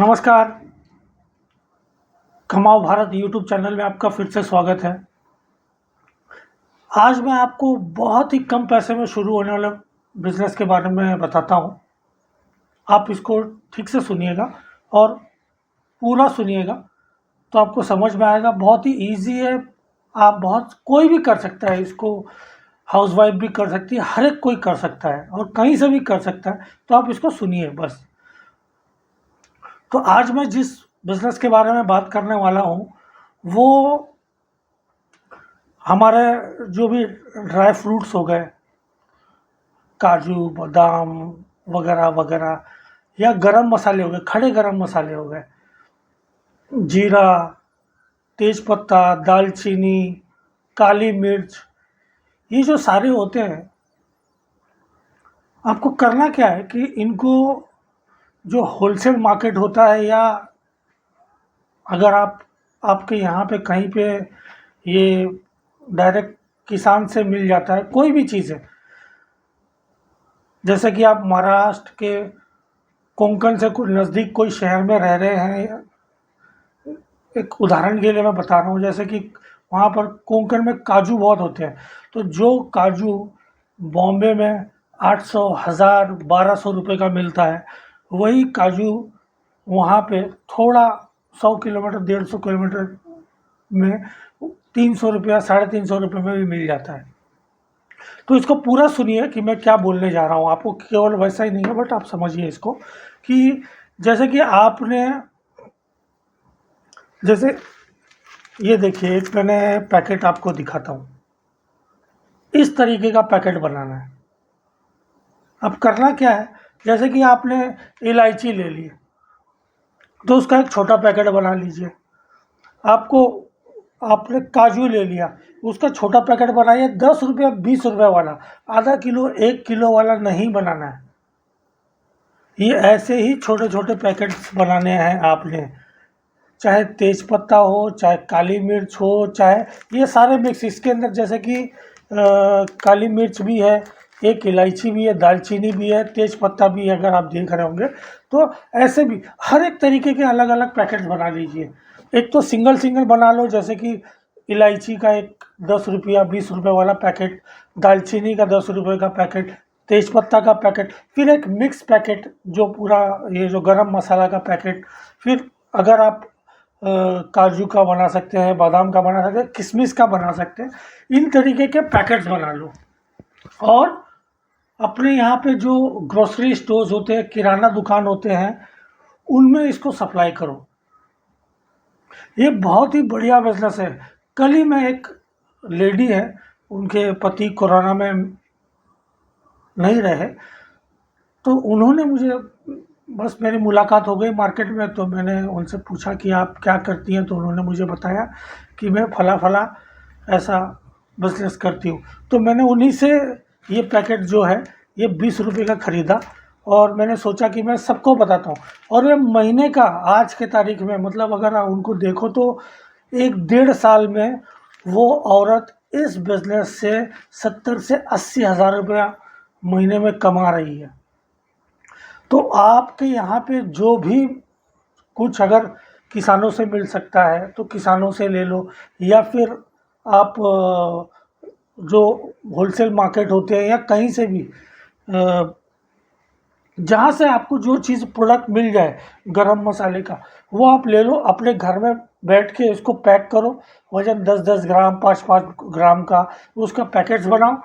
नमस्कार। कमाओ Bharat YouTube channel में आपका फिर से स्वागत है। आज मैं आपको बहुत ही कम पैसे में शुरू होने वाले बिजनेस के बारे में बताता हूँ। आप इसको ठीक से सुनिएगा और पूरा सुनिएगा तो आपको समझ में आएगा। बहुत ही इजी है, आप बहुत कोई भी कर सकता है इसको। हाउसवाइफ भी कर सकती है, हर एक कोई कर सकता है और कहीं से भी कर सकता है। तो आप इसको सुनिए बस। तो आज मैं जिस बिज़नेस के बारे में बात करने वाला हूँ वो हमारे जो भी ड्राई फ्रूट्स हो गए, काजू बादाम वगैरह वगैरह, या गरम मसाले हो गए, खड़े गरम मसाले हो गए, जीरा, तेज़पत्ता, दालचीनी, काली मिर्च, ये जो सारे होते हैं, आपको करना क्या है कि इनको जो होलसेल मार्केट होता है, या अगर आपके यहाँ पे कहीं पे ये डायरेक्ट किसान से मिल जाता है, कोई भी चीज़ है, जैसे कि आप महाराष्ट्र के कोंकण से कुछ नज़दीक कोई शहर में रह रहे हैं। एक उदाहरण के लिए मैं बता रहा हूँ, जैसे कि वहाँ पर कोंकण में काजू बहुत होते हैं, तो जो काजू बॉम्बे में 800, 1000, 1200 रुपये का मिलता है, वही काजू वहाँ पे थोड़ा 100 किलोमीटर, 150 किलोमीटर में 300 रुपया, 350 रुपये में भी मिल जाता है। तो इसको पूरा सुनिए कि मैं क्या बोलने जा रहा हूँ। आपको केवल वैसा ही नहीं है, बट आप समझिए इसको कि जैसे कि आपने, जैसे ये देखिए, एक मैंने पैकेट आपको दिखाता हूँ। इस तरीके का पैकेट बनाना है। अब करना क्या है, जैसे कि आपने इलायची ले ली तो उसका एक छोटा पैकेट बना लीजिए। आपने काजू ले लिया, उसका छोटा पैकेट बनाइए। 10 रुपया, 20 रुपये वाला, आधा किलो, 1 किलो वाला नहीं बनाना है। ये ऐसे ही छोटे छोटे पैकेट्स बनाने हैं आपने। चाहे तेज़पत्ता हो, चाहे काली मिर्च हो, चाहे ये सारे मिक्स इसके अंदर, जैसे कि काली मिर्च भी है, एक इलायची भी है, दालचीनी भी है, तेज़पत्ता भी है, अगर आप देख रहे होंगे तो। ऐसे भी हर एक तरीके के अलग अलग पैकेट्स बना लीजिए। एक तो सिंगल सिंगल बना लो, जैसे कि इलायची का एक 10 रुपया, 20 रुपये वाला पैकेट, दालचीनी का 10 रुपये का पैकेट, तेज़पत्ता का पैकेट, फिर एक मिक्स पैकेट जो पूरा ये जो गरम मसाला का पैकेट, फिर अगर आप काजू का बना सकते हैं, बादाम का बना सकते हैं, किशमिश का बना सकते हैं। इन तरीके के पैकेट्स बना लो और अपने यहाँ पे जो ग्रोसरी स्टोर्स होते हैं, किराना दुकान होते हैं, उनमें इसको सप्लाई करो। ये बहुत ही बढ़िया बिजनेस है। कल ही मैं, एक लेडी है, उनके पति कोरोना में नहीं रहे, तो उन्होंने मुझे, बस मेरी मुलाकात हो गई मार्केट में, तो मैंने उनसे पूछा कि आप क्या करती हैं, तो उन्होंने मुझे बताया कि मैं फला फला ऐसा बिजनेस करती हूँ। तो मैंने उन्हीं से ये पैकेट जो है ये 20 रुपये का ख़रीदा और मैंने सोचा कि मैं सबको बताता हूँ। और ये महीने का, आज के तारीख में, मतलब अगर आप उनको देखो तो 1 डेढ़ साल में वो औरत इस बिज़नेस से 70 से 80 हज़ार रुपया महीने में कमा रही है। तो आपके यहाँ पे जो भी कुछ अगर किसानों से मिल सकता है तो किसानों से ले लो, या फिर आप जो होलसेल मार्केट होते हैं या कहीं से भी, जहाँ से आपको जो चीज़ प्रोडक्ट मिल जाए गरम मसाले का, वो आप ले लो। अपने घर में बैठ के इसको पैक करो, वजन 10-10 ग्राम, 5-5 ग्राम का उसका पैकेट्स बनाओ।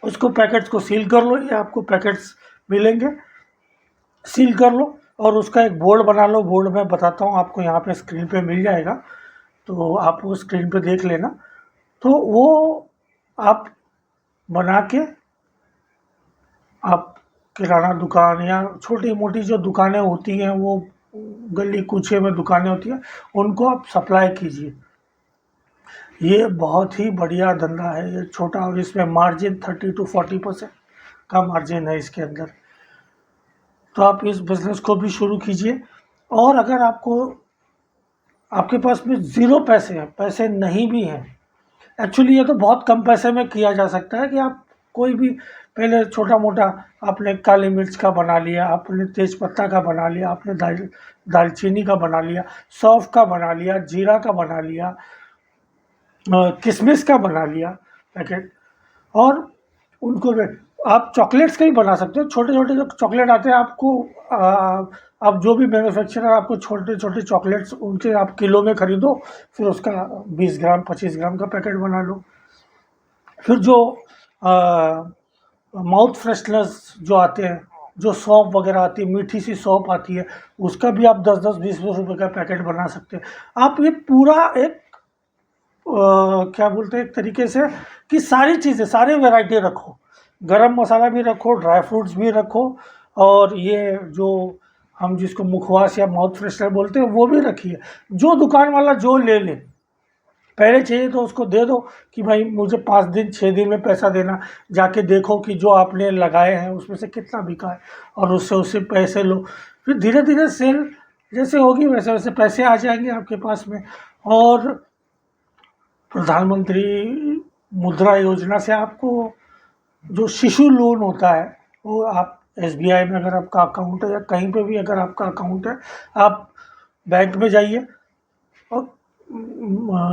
उसको पैकेट्स को सील कर लो, ये आपको पैकेट्स मिलेंगे, सील कर लो और उसका एक बोर्ड बना लो। बोर्ड मैं बताता हूँ आपको, यहाँ पे स्क्रीन पे मिल जाएगा, तो आप वो स्क्रीन पे देख लेना। तो वो आप बना के, आप किराना दुकान या छोटी मोटी जो दुकानें होती हैं, वो गली कूचे में दुकानें होती हैं, उनको आप सप्लाई कीजिए। ये बहुत ही बढ़िया धंधा है ये, छोटा, और इसमें मार्जिन 30 to 40% का मार्जिन है इसके अंदर। तो आप इस बिज़नेस को भी शुरू कीजिए। और अगर आपके पास में ज़ीरो पैसे हैं, पैसे नहीं भी हैं, एक्चुअली ये तो बहुत कम पैसे में किया जा सकता है कि आप कोई भी पहले छोटा मोटा आपने काली मिर्च का बना लिया, आपने तेज पत्ता का बना लिया, आपने दालचीनी का बना लिया, सौंफ का बना लिया, जीरा का बना लिया, किशमिश का बना लिया पैकेट। और उनको आप चॉकलेट्स का ही बना सकते हो। छोटे छोटे जो चॉकलेट आते हैं आपको, आप जो भी मैन्युफैक्चरर आपको छोटे छोटे चॉकलेट्स उनके आप किलो में खरीदो, फिर उसका 20 ग्राम 25 ग्राम का पैकेट बना लो। फिर जो माउथ फ्रेशनर्स जो आते हैं, जो सौंफ वगैरह आती है, मीठी सी सौंफ आती है, उसका भी आप 10-10 20-20 रुपए का पैकेट बना सकते हैं। आप ये पूरा एक क्या बोलते हैं, एक तरीके से कि सारी चीज़ें, सारी वैरायटी रखो, गरम मसाला भी रखो, ड्राई फ्रूट्स भी रखो, और ये जो हम जिसको मुखवास या माउथ फ्रेशनर बोलते हैं वो भी रखिए। जो दुकान वाला जो ले ले, पहले चाहिए तो उसको दे दो कि भाई मुझे 5 दिन 6 दिन में पैसा देना, जाके देखो कि जो आपने लगाए हैं उसमें से कितना बिका है, और उससे पैसे लो। फिर धीरे धीरे सेल जैसे होगी वैसे वैसे पैसे आ जाएंगे आपके पास में। और प्रधानमंत्री मुद्रा योजना से आपको जो शिशु लोन होता है, वो आप SBI में अगर आपका अकाउंट है या कहीं पे भी अगर आपका अकाउंट है, आप बैंक में जाइए, और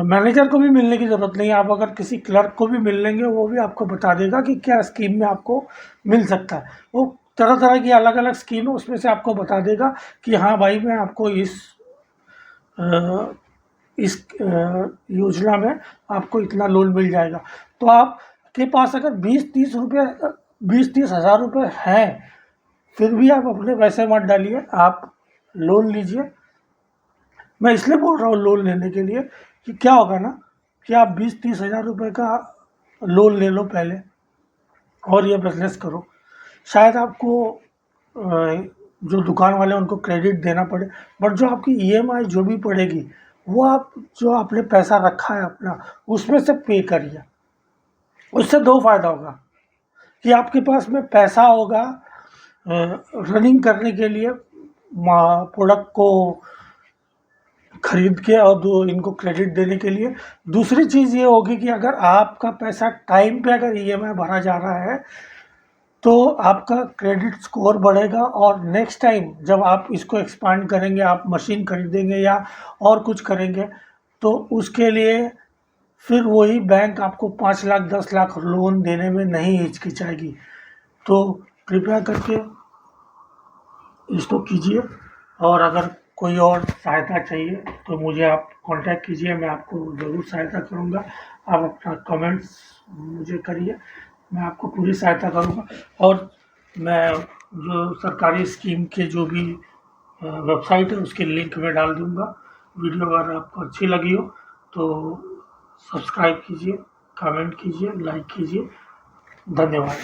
मैनेजर को भी मिलने की ज़रूरत नहीं है, आप अगर किसी क्लर्क को भी मिल लेंगे वो भी आपको बता देगा कि क्या स्कीम में आपको मिल सकता है। वो तरह तरह की अलग अलग स्कीम है, उसमें से आपको बता देगा कि हाँ भाई मैं आपको इस योजना में आपको इतना लोन मिल जाएगा। तो आपके पास अगर 20-30 हज़ार रुपये हैं, फिर भी आप अपने पैसे मत डालिए, आप लोन लीजिए। मैं इसलिए बोल रहा हूँ लोन लेने के लिए कि क्या होगा ना कि आप 20-30 हज़ार रुपये का लोन ले लो पहले, और ये बिज़नेस करो। शायद आपको जो दुकान वाले हैं उनको क्रेडिट देना पड़े, बट जो आपकी EMI जो भी पड़ेगी वो आप जो आपने पैसा रखा है अपना, उसमें से पे करिए। उससे 2 फ़ायदा होगा कि आपके पास में पैसा होगा रनिंग करने के लिए, प्रोडक्ट को खरीद के, और इनको क्रेडिट देने के लिए। दूसरी चीज़ ये होगी कि अगर आपका पैसा टाइम पे अगर EMI भरा जा रहा है तो आपका क्रेडिट स्कोर बढ़ेगा, और नेक्स्ट टाइम जब आप इसको एक्सपांड करेंगे, आप मशीन खरीदेंगे या और कुछ करेंगे, तो उसके लिए फिर वही बैंक आपको 5 लाख 10 लाख लोन देने में नहीं हिचकिचाएगी। तो कृपया करके इसको कीजिए, और अगर कोई और सहायता चाहिए तो मुझे आप कांटेक्ट कीजिए, मैं आपको ज़रूर सहायता करूँगा। आप अपना कमेंट्स मुझे करिए, मैं आपको पूरी सहायता करूँगा। और मैं जो सरकारी स्कीम के जो भी वेबसाइट है उसके लिंक में डाल दूँगा। वीडियो अगर आपको अच्छी लगी हो तो सब्सक्राइब कीजिए, कमेंट कीजिए, लाइक कीजिए। धन्यवाद।